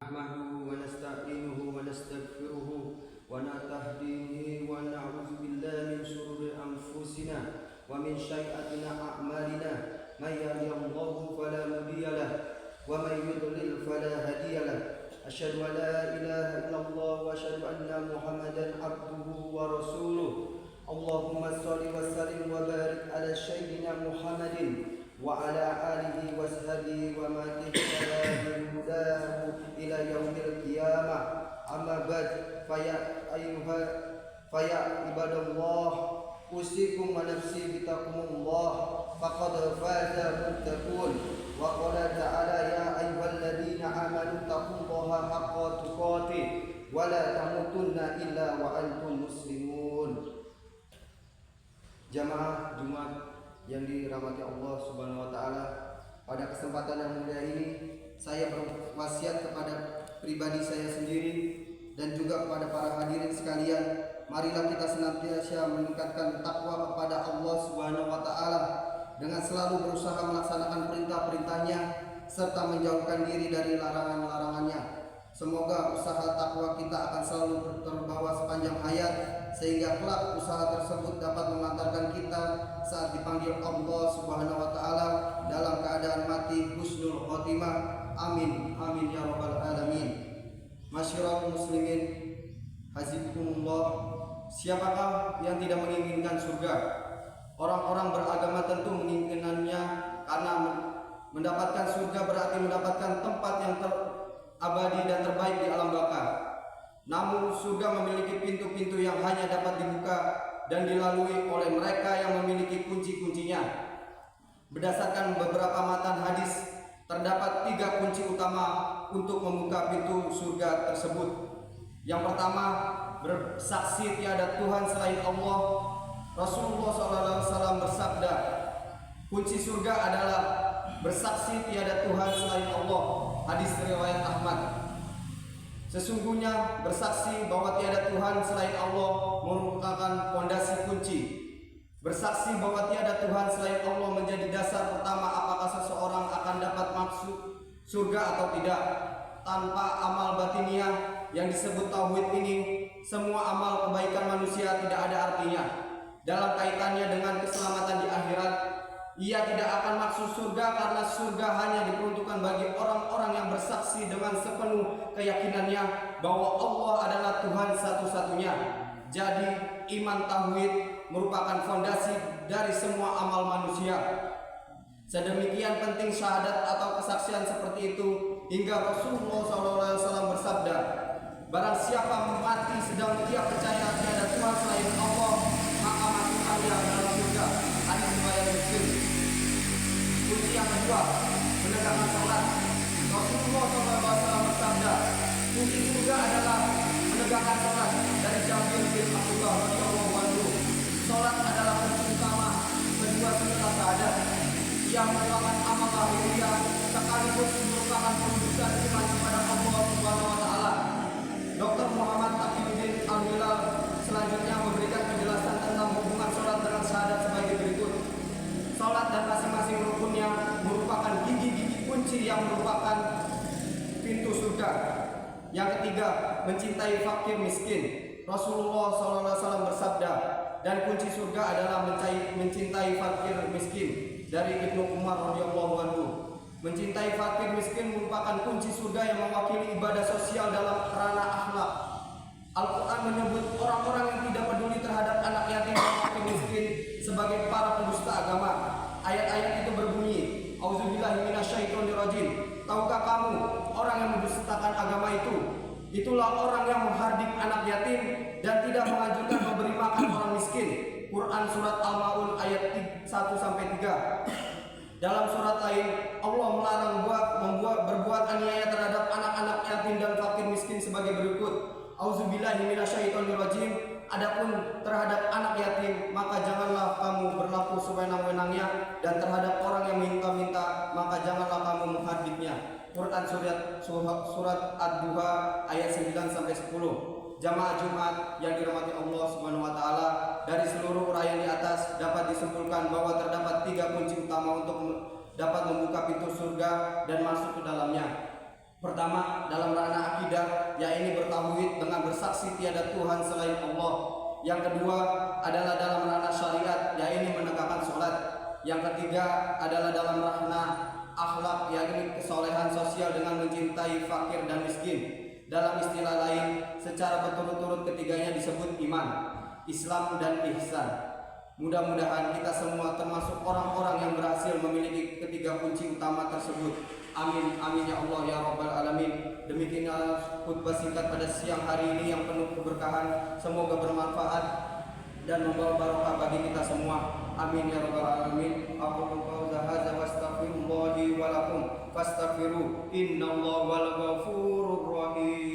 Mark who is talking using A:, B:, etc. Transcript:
A: نحمده ونستعينه ونستغفره ونستهديه ونعوذ بالله من شرور أنفسنا ومن سيئات أعمالنا من يهده الله فلا مضل له ومن يضلل فلا هادي له أشهد أن لا إله إلا الله وأشهد أن محمدا عبده ورسوله اللهم صل وسلم وبارك على سيدنا محمد وعلى آله وصحبه ومن اهتدى بهداه إلى يوم القيامة أما بعد فيا عباد الله أوصيكم ونفسي بتقوى الله فقد فاز المتقون وقال تعالى يا أيها الذين آمنوا اتقوا الله حق تقاته ولا تموتن إلا وأنتم مسلمون. Jamaah Jumat yang dirahmati Allah Subhanahu wa taala, pada kesempatan yang mulia ini saya berwasiat kepada pribadi saya sendiri dan juga kepada para hadirin sekalian, marilah kita senantiasa meningkatkan takwa kepada Allah Subhanahu wa taala dengan selalu berusaha melaksanakan perintah-perintahnya serta menjauhkan diri dari larangan-larangannya. Semoga usaha takwa kita akan selalu terbawa sepanjang hayat, sehingga kelak usaha tersebut dapat mengantarkan kita saat dipanggil Allah Subhanahu wa taala dalam keadaan mati husnul khotimah. Amin amin ya rabbal alamin. Masyiral muslimin hazikumullah. Siapakah yang tidak menginginkan surga? Orang-orang beragama tentu menginginkannya, karena mendapatkan surga berarti mendapatkan tempat yang abadi dan terbaik di alam baka. Namun surga memiliki pintu-pintu yang hanya dapat dibuka dan dilalui oleh mereka yang memiliki kunci-kuncinya. Berdasarkan beberapa matan hadis, terdapat 3 kunci utama untuk membuka pintu surga tersebut. Yang pertama, bersaksi tiada Tuhan selain Allah. Rasulullah SAW bersabda, kunci surga adalah bersaksi tiada Tuhan selain Allah. Hadis riwayat Ahmad. Sesungguhnya bersaksi bahwa tiada Tuhan selain Allah merupakan fondasi kunci. Bersaksi bahwa tiada Tuhan selain Allah menjadi dasar pertama apakah seseorang akan dapat masuk surga atau tidak. Tanpa amal batiniah yang disebut tauhid ini, semua amal kebaikan manusia tidak ada artinya. Dalam kaitannya dengan keselamatan di akhirat, ia tidak akan masuk surga karena surga hanya diperuntukkan bagi orang-orang yang bersaksi dengan sepenuh keyakinannya bahwa Allah adalah Tuhan satu-satunya. Jadi iman tauhid merupakan fondasi dari semua amal manusia. Sedemikian penting syahadat atau kesaksian seperti itu hingga Rasulullah SAW bersabda, barang siapa mati sedang dia percaya tiada Tuhan selain Allah, maka masuklah dia dalam surga. Hadis riwayat Muslim. Kunci yang kedua, menegakkan salat. Rasulullah SAW bersabda, kunci surga adalah menegakkan salat. Dari Jabir bin Abdullah radhiyallahu anhu, salat adalah kunci utama kedua serta syahadat. Ia merupakan amal lahiriah sekaligus merupakan perwujudan iman kepada Allah Subhanahu wa taala. Dr. Muhammad Taqiyuddin Al-Hilal selanjutnya memberikan penjelasan tentang hubungan salat dengan syahadat sebagai berikut. Salat dan masing-masing rukunnya merupakan gigi-gigi kunci yang merupakan pintu surga. Yang ketiga, mencintai fakir miskin. Rasulullah SAW bersabda, dan kunci surga adalah mencintai fakir miskin. Dari Ibnu Umar radhiyallahu anhu, mencintai fakir miskin merupakan kunci surga yang mewakili ibadah sosial dalam ranah akhlak. Al-Quran menyebut orang-orang yang tidak peduli terhadap anak yatim dan fakir miskin sebagai para pendusta agama. Ayat-ayat itu berbunyi, auzubillahi minasyaitonirrajim. Tahukah kamu orang yang mendustakan agama itu? Itulah orang yang menghardik anak yatim dan tidak menganjurkan memberi makan orang miskin. Quran surat Al-Maun ayat 1-3. Dalam surat lain, Allah melarang berbuat aniaya terhadap anak-anak yatim dan fakir miskin sebagai berikut. Auzubillahi minasyaitonirrajim. Adapun terhadap anak yatim, maka janganlah kamu berlaku sewenang-wenangnya, dan terhadap orang yang minta-minta, maka janganlah kamu menghardiknya. Quran surat Ad-Duha ayat 9-10. Jamaah Jumat yang dirahmati Allah Subhanahu wa taala, dari seluruh uraian di atas dapat disimpulkan bahwa terdapat 3 kunci utama untuk dapat membuka pintu surga dan masuk ke dalamnya. Pertama, dalam ranah akidah, yaitu bertauhid dengan bersaksi tiada Tuhan selain Allah. Yang kedua adalah dalam ranah syariat, yaitu menegakkan sholat. Yang ketiga adalah dalam ranah akhlak, yaitu kesolehan sosial dengan mencintai fakir dan miskin. Dalam istilah lain, secara berturut-turut ketiganya disebut iman, Islam, dan ihsan. Mudah-mudahan kita semua termasuk orang-orang yang berhasil memiliki ketiga kunci utama tersebut. Amin, amin ya Allah ya Rabbal Alamin. Demikianlah khutbah singkat pada siang hari ini yang penuh keberkahan. Semoga bermanfaat dan membawa barokah bagi kita semua. Amin ya Rabbal Alamin. Aqulu qawla hadza wastaghfirullahi wa lakum fastaghfiru innallaha wal ghafurur rahim.